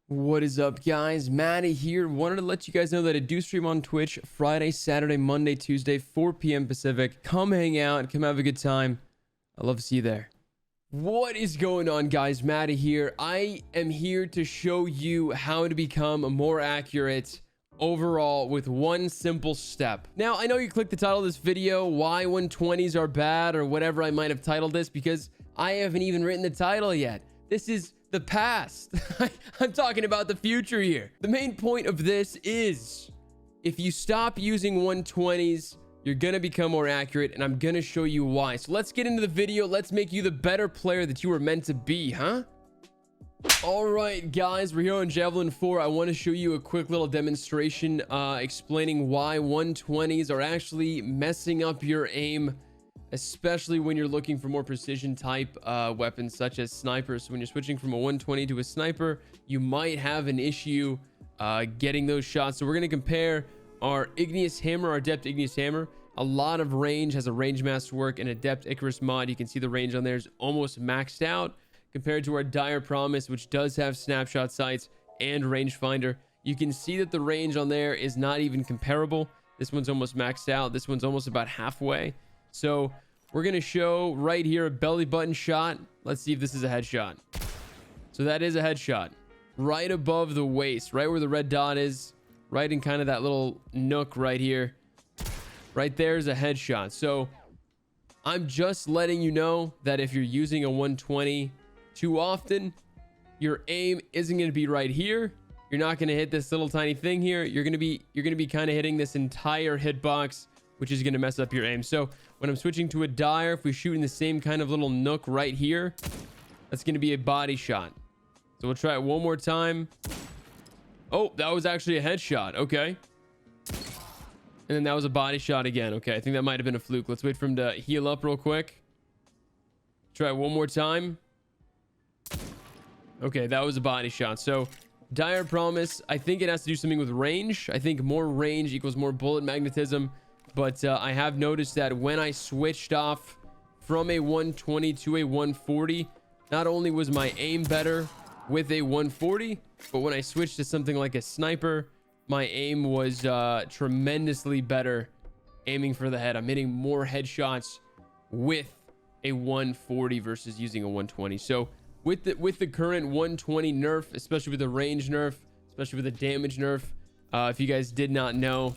What is up, guys? Matty here. Wanted to let you guys know that I do stream on Twitch Friday, Saturday, Monday, Tuesday, 4 p.m. Pacific. Come hang out, come have a good time. I'd love to see you there. What is going on, guys? Matty here. I am here to show you how to become more accurate overall with one simple step. Now, I know you clicked the title of this video, why 120s are bad, or whatever I might have titled this, because I haven't even written the title yet. This is the past. I'm talking about the future here. The main point of this is if you stop using 120s, you're gonna become more accurate, and I'm gonna show you why. So let's get into the video. Let's make you the better player that you were meant to be, huh? All right, guys, we're here on Javelin 4. I want to show you a quick little demonstration explaining why 120s are actually messing up your aim, especially when you're looking for more precision type weapons such as snipers. So when you're switching from a 120 to a sniper, you might have an issue getting those shots. So we're going to compare our Igneous Hammer, our Adept Igneous Hammer. A lot of range, has a range masterwork and Adept Icarus mod. You can see the range on there is almost maxed out compared to our Dire Promise, which does have snapshot sights and rangefinder. You can see that the range on there is not even comparable. This one's almost maxed out. This one's almost about halfway. So we're going to show right here a belly button shot. Let's see if this is a headshot. So that is a headshot right above the waist, right where the red dot is, right in kind of that little nook right here. Right there is a headshot. So I'm just letting you know that if you're using a 120 too often, your aim isn't going to be right here. You're not going to hit this little tiny thing here. You're going to be kind of hitting this entire hitbox, which is going to mess up your aim. So when I'm switching to a Dire, if we shoot in the same kind of little nook right here, that's going to be a body shot. So we'll try it one more time. Oh, that was actually a headshot. Okay. And then that was a body shot again. Okay, I think that might have been a fluke. Let's wait for him to heal up real quick. Try it one more time. Okay, that was a body shot. So Dire Promise, I think it has to do something with range. I think more range equals more bullet magnetism. But I have noticed that when I switched off from a 120 to a 140, not only was my aim better with a 140, but when I switched to something like a sniper, my aim was tremendously better aiming for the head. I'm hitting more headshots with a 140 versus using a 120. So with the current 120 nerf, especially with the range nerf, especially with the damage nerf, if you guys did not know,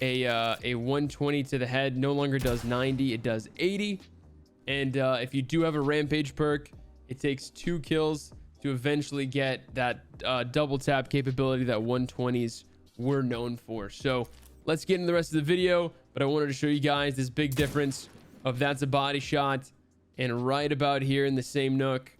a 120 to the head no longer does 90, it does 80. And if you do have a rampage perk, it takes 2 kills to eventually get that double tap capability that 120s were known for. So let's get into the rest of the video, but I wanted to show you guys this big difference of that's a body shot, and right about here in the same nook,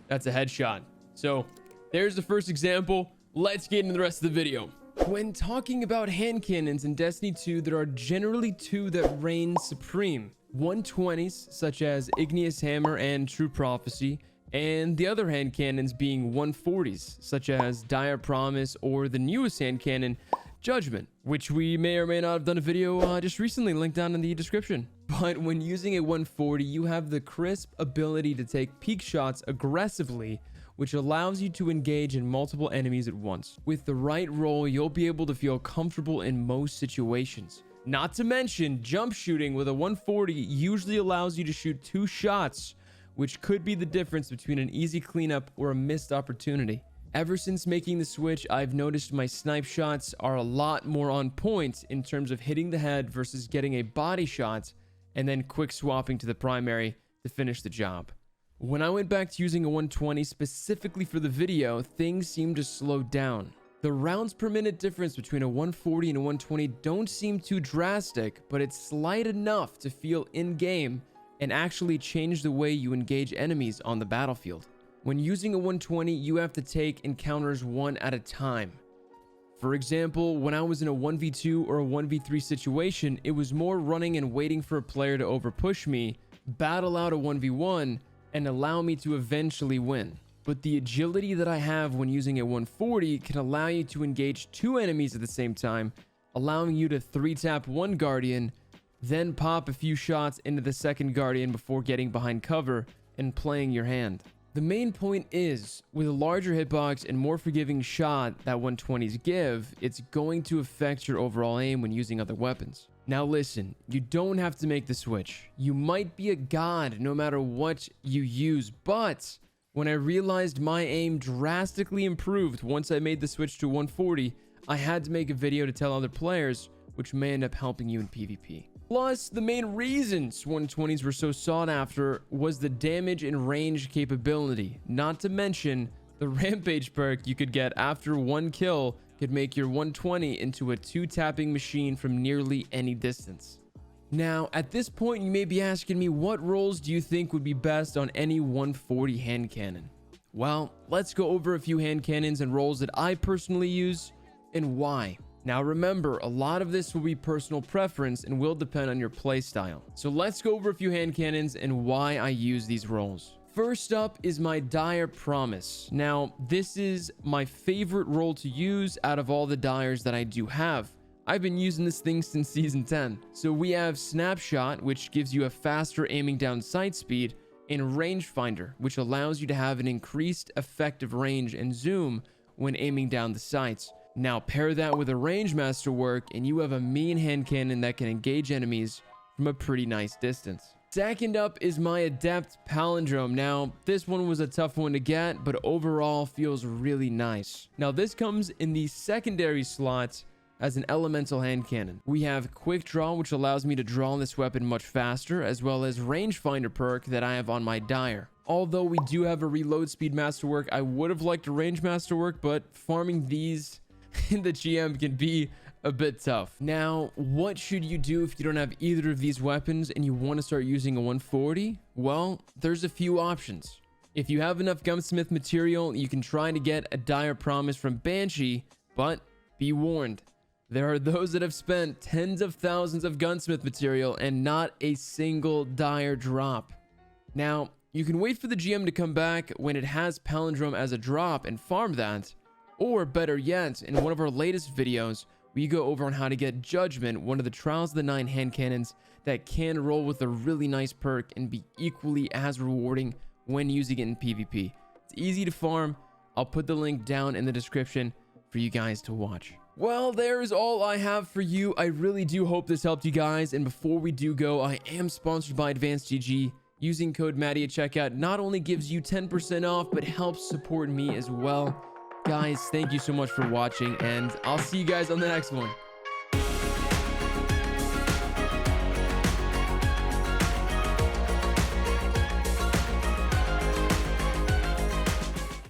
that's a headshot. So there's the first example. Let's get into the rest of the video. When talking about hand cannons in Destiny 2, there are generally two that reign supreme. 120s, such as Igneous Hammer and True Prophecy, and the other hand cannons being 140s, such as Dire Promise or the newest hand cannon, Judgment, which we may or may not have done a video just recently, linked down in the description. But when using a 140, you have the crisp ability to take peek shots aggressively, which allows you to engage in multiple enemies at once. With the right roll, you'll be able to feel comfortable in most situations. Not to mention, jump shooting with a 140 usually allows you to shoot 2 shots, which could be the difference between an easy cleanup or a missed opportunity. Ever since making the switch, I've noticed my snipe shots are a lot more on point in terms of hitting the head versus getting a body shot and then quick swapping to the primary to finish the job. When I went back to using a 120 specifically for the video, things seemed to slow down. The rounds per minute difference between a 140 and a 120 don't seem too drastic, but it's slight enough to feel in-game and actually change the way you engage enemies on the battlefield. When using a 120, you have to take encounters one at a time. For example, when I was in a 1v2 or a 1v3 situation, it was more running and waiting for a player to overpush me, battle out a 1v1, and allow me to eventually win. But the agility that I have when using a 140 can allow you to engage 2 enemies at the same time, allowing you to 3-tap one Guardian, then pop a few shots into the second Guardian before getting behind cover and playing your hand. The main point is, with a larger hitbox and more forgiving shot that 120s give, it's going to affect your overall aim when using other weapons. Now listen, you don't have to make the switch. You might be a god no matter what you use, but when I realized my aim drastically improved once I made the switch to 140, I had to make a video to tell other players, which may end up helping you in PvP. Plus, the main reasons 120s were so sought after was the damage and range capability. Not to mention, the Rampage perk you could get after one kill could make your 120 into a 2-tapping machine from nearly any distance. Now, at this point, you may be asking me, what roles do you think would be best on any 140 hand cannon? Well, let's go over a few hand cannons and roles that I personally use and why. Now remember, a lot of this will be personal preference and will depend on your playstyle. So let's go over a few hand cannons and why I use these roles. First up is my Dire Promise. Now, this is my favorite role to use out of all the Dyers that I do have. I've been using this thing since season 10. So we have Snapshot, which gives you a faster aiming down sight speed, and Rangefinder, which allows you to have an increased effective range and zoom when aiming down the sights. Now pair that with a range masterwork and you have a mean hand cannon that can engage enemies from a pretty nice distance. Second up is my Adept Palindrome. Now this one was a tough one to get, but overall feels really nice. Now this comes in the secondary slot as an elemental hand cannon. We have Quick Draw, which allows me to draw this weapon much faster, as well as Rangefinder perk that I have on my Dire. Although we do have a reload speed masterwork, I would have liked a range masterwork, but farming these in the GM can be a bit tough. Now, what should you do if you don't have either of these weapons and you want to start using a 140? Well, there's a few options. If you have enough gunsmith material, you can try to get a Dire Promise from Banshee, but be warned, there are those that have spent tens of thousands of gunsmith material and not a single Dire drop. Now, you can wait for the GM to come back when it has Palindrome as a drop and farm that. Or better yet, in one of our latest videos, we go over on how to get Judgment, one of the Trials of the 9 hand cannons that can roll with a really nice perk and be equally as rewarding when using it in PvP. It's easy to farm. I'll put the link down in the description for you guys to watch. Well, there is all I have for you. I really do hope this helped you guys. And before we do go, I am sponsored by AdvancedGG. Using code Matty at checkout not only gives you 10% off, but helps support me as well. Guys, thank you so much for watching, and I'll see you guys on the next one.